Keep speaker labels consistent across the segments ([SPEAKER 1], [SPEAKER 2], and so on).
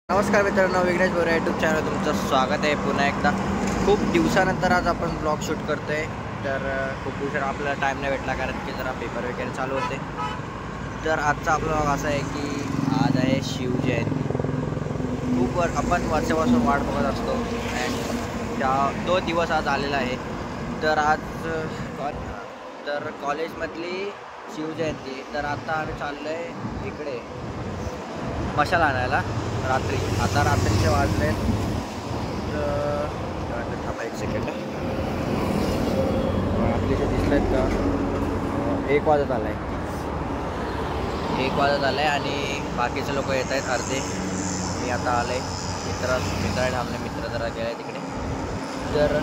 [SPEAKER 1] नमस्कार मित्रांनो, विघ्नेश बोरे यूट्यूब चॅनल तुमचं स्वागत आहे पुन्हा एकदा। खूप दिवसानंतर आज आपण ब्लॉग शूट करतोय। तर खूप दिवसांनी आपल्याला टाइम नाही भेटला कारण की जरा पेपर वगैरे चालू होते। तर आजचा ब्लॉग असा आहे की आज आहे शिवजयंती। खूप आपण वर्षापासून वाट बघत असतो आणि तो दिवस आज आलेला आहे। तर आज कॉलेजमधली शिवजयंती। तर आता आम्ही चाललोय इकडे मशाल आणायला रात्री। आता रात्रीचे वाजले थांबा एक सेकंड, आपले जे दिसत आहेत का 1 वाजत आला आहे, 1 वाजत आला आहे आणि बाकीचे लोक येत आहेत अर्धे। मी आता आलो आहे मित्र थांबले, मित्र जरा गेले तिकडे। तर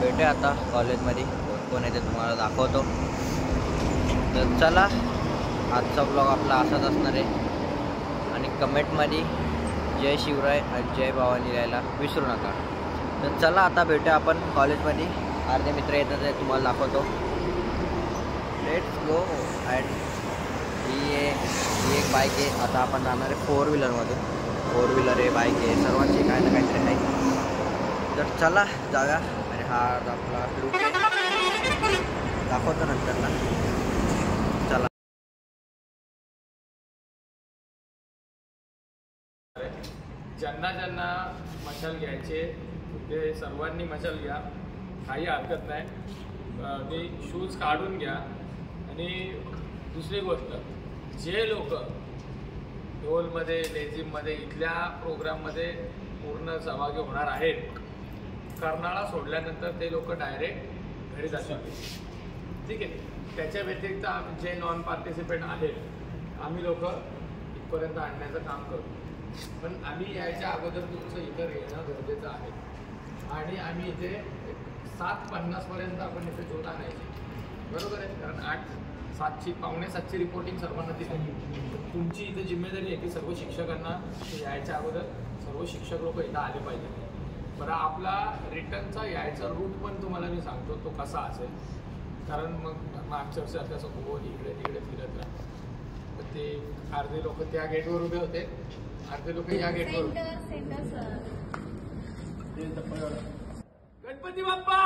[SPEAKER 1] भेटूया आता कॉलेजमध्ये, कोण कोण येते तुम्हाला दाखवतो। तर चला, आजचा ब्लॉग आपला असाच असणार आहे आणि कमेंटमध्ये जय शिवराय आणि जय भवानी लिहायला विसरू नका। तर चला आता भेटूया आपण कॉलेजमध्ये, अर्धे मित्र येतात आहे तुम्हाला दाखवतो। Let's go. अँड ही एक बाईक आहे, आता आपण जाणार आहे 4 व्हीलरमधून। 4 व्हीलर आहे, बाईक आहे, सर्वांची काही ना काहीतरी आहे। तर चला जागा। आणि हा आपला लुक आहे, दाखवतो नंतर ना। चला,
[SPEAKER 2] ज्यांना ज्यांना मशाल घ्यायचे ते सर्वांनी मशाल घ्या, काही हरकत नाही। ते शूज काढून घ्या। आणि दुसरी गोष्ट, जे लोक ढोलमध्ये लेझिममध्ये इथल्या प्रोग्राममध्ये पूर्ण सहभागी होणार आहेत, कर्नाळा सोडल्यानंतर ते लोक डायरेक्ट घरी जातील, ठीक आहे। त्याच्या व्यतिरिक्त जे नॉन पार्टिसिपेंट आहेत आम्ही लोक इथपर्यंत आणण्याचं काम करतो। पण आम्ही यायच्या अगोदर तुमचं इथं येणं गरजेचं आहे आणि आम्ही इथे 7:50 पर्यंत आपण इथे जोत आणायची, बरोबर आहे। कारण 8:07 पावणे 7ची रिपोर्टिंग सर्वांना दिली। तुमची इथे जिम्मेदारी आहे की सर्व शिक्षकांना यायच्या अगोदर सर्व शिक्षक लोक इथं आले पाहिजे। बरं, आपला रिटर्नचा यायचा रूट पण तुम्हाला मी सांगतो तो कसा असेल, कारण मग मागच्या वर्षी असं गोल इकडे तिकडे फिरत राहतं। तर ते अर्धे लोक त्या गेटवर उभे होते, अर्धे लोक या गेटवर। गणपती बाप्पा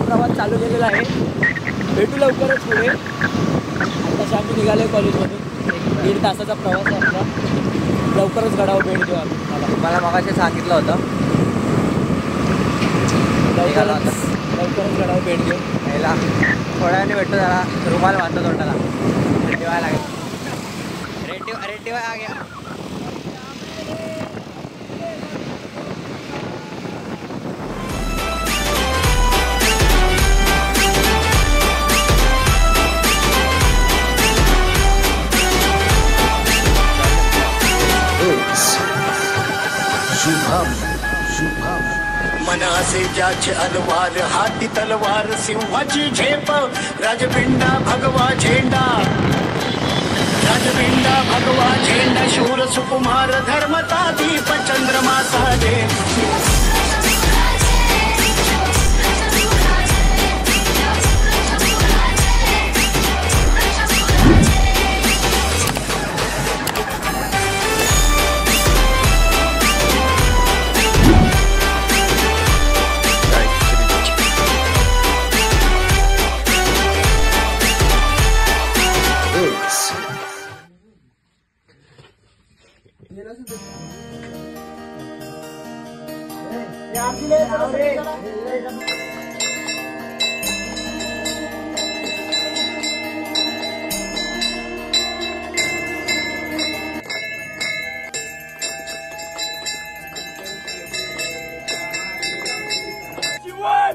[SPEAKER 1] प्रवास चालू केलेला आहे। भेटू लवकरच पुढे। आता आम्ही निघालो कॉलेजमधून, 1.5 तासाचा प्रवास आहे आपला। लवकरच गडावर भेट देऊ आम्ही। मला मगाशी सांगितलं होतं लवकरच गडावर भेट देऊ। यायला थोड्या वेळाने भेटतो, जरा रुमाल बांधतो तोंडाला, ठेवायला लागेल। रेटिवा आ गया।
[SPEAKER 3] मनासे ज्याचे अलवार, हाती तलवार, सिंहाची झेप, राजपिंडा भगवा झेंडा, राजपिंडा भगवा झेंडा, शूर सुकुमार धर्मता दीप, चंद्रमा साजे।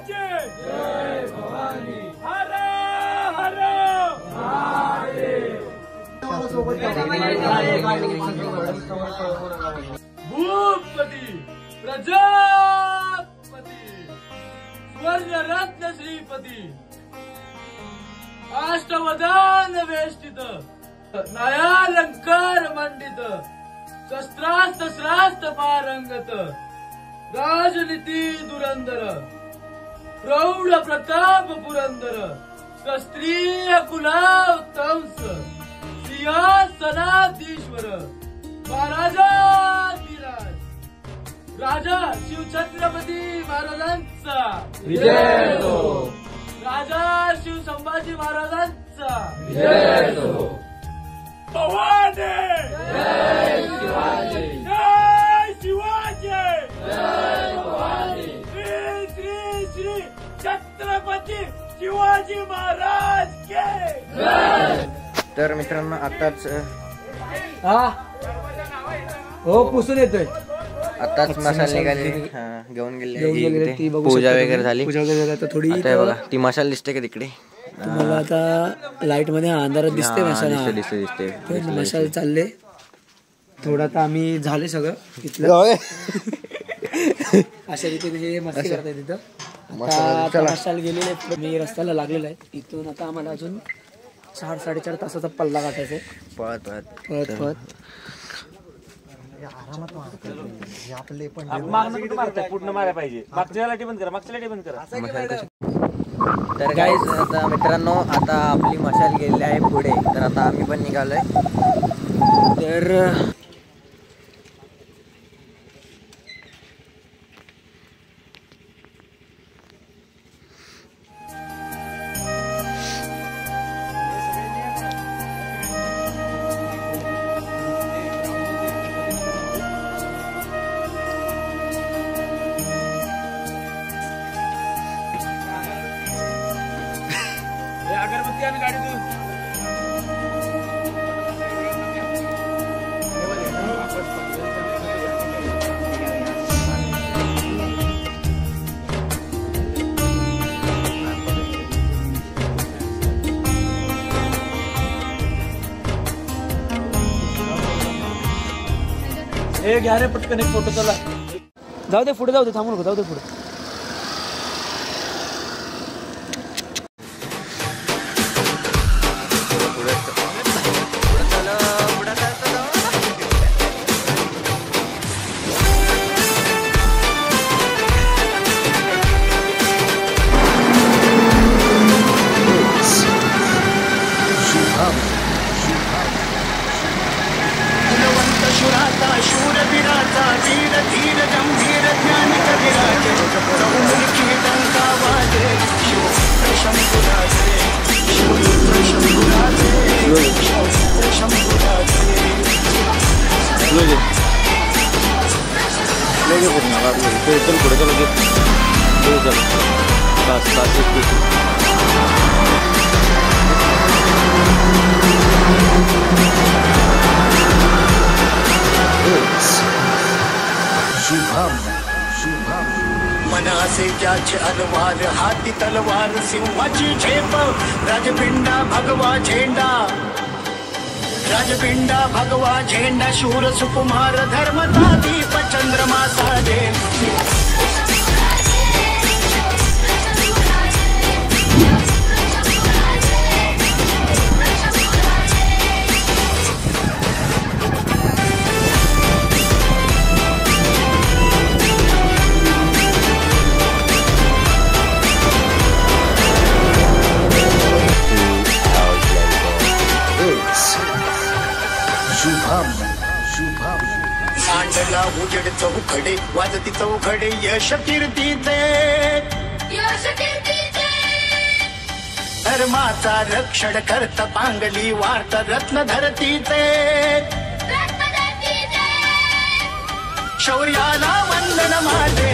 [SPEAKER 2] जय भवानी, हर हर महादेव। भूपती प्रजापती सुवर्ण रत्न श्रीपती अष्टवदान वेष्टित नयालंकार मंडित शस्त्रास्त्र श्रास्त्र पारंगत राजनीती धुरंधर प्रौढ प्रताप पुरंदर क्षत्रिय कुलावतंस सिंहासनाधीश्वर महाराजाधिराज राजा शिवछत्रपती महाराजांचा विजय हो. राजा शिव संभाजी महाराजांचा विजय हो. भवानी जय शिवाजी जय शिवाजी जय भवानी श्री श्री श्री छत्रपती शिवाजी महाराज के जय.
[SPEAKER 1] तर मित्रांनो आताच
[SPEAKER 4] हो पुसून येतोय.
[SPEAKER 1] आताच मसाले निघाले घेऊन गेले पूजा वगैरे झाली.
[SPEAKER 4] थोडी
[SPEAKER 1] आता बघा ती मशाल दिसते का तिकडे
[SPEAKER 4] तुम्हाला आता लाईट मध्ये अंधारात दिसते मशाल.
[SPEAKER 1] दिसते
[SPEAKER 4] मशाल चालले थोडा तर आम्ही झाले सगळं तिथलं अशा रीतीने हे मस्ती करताय तिथं. आता मशाल गेलेले मी रस्त्याला लागलेला आहे. इथून आता आम्हाला अजून 4-4.5 तासाचा पल्ला गाठायचा आहे
[SPEAKER 1] पळत
[SPEAKER 4] पळत पळत.
[SPEAKER 1] तर गाईज आता मित्रांनो आता आपली मशाल गेलेली आहे पुढे. तर आता आम्ही पण निघालोय.
[SPEAKER 4] तर
[SPEAKER 2] अगरबत्ती आणि गाडी तू
[SPEAKER 4] हे घ्या रे पटकन एक फोटो. चला जाऊ दे पुढे जाऊ दे थांबू नको जाऊ दे पुढे.
[SPEAKER 3] शूरवीराचा वीर धीर गंभीर ज्ञान कविराजे चौमुखी डंका वाजे शंभुराजे शंभुराजे शंभुराजे.
[SPEAKER 1] पुढे
[SPEAKER 3] मनासे ज्याचे अलवार हाती तलवार सिंहाची झेप राजपिंडा भगवा झेंडा राजपिंडा भगवा झेंडा शूर सुकुमार धर्मचा दीप चंद्रमा साजे. सांडला उजेड चौखडे वाजती चौखडे यश कीर्तीचे धर्माचा रक्षण करत पांगली वार्त रत्न धरतीचे शौर्याला वंदन माझे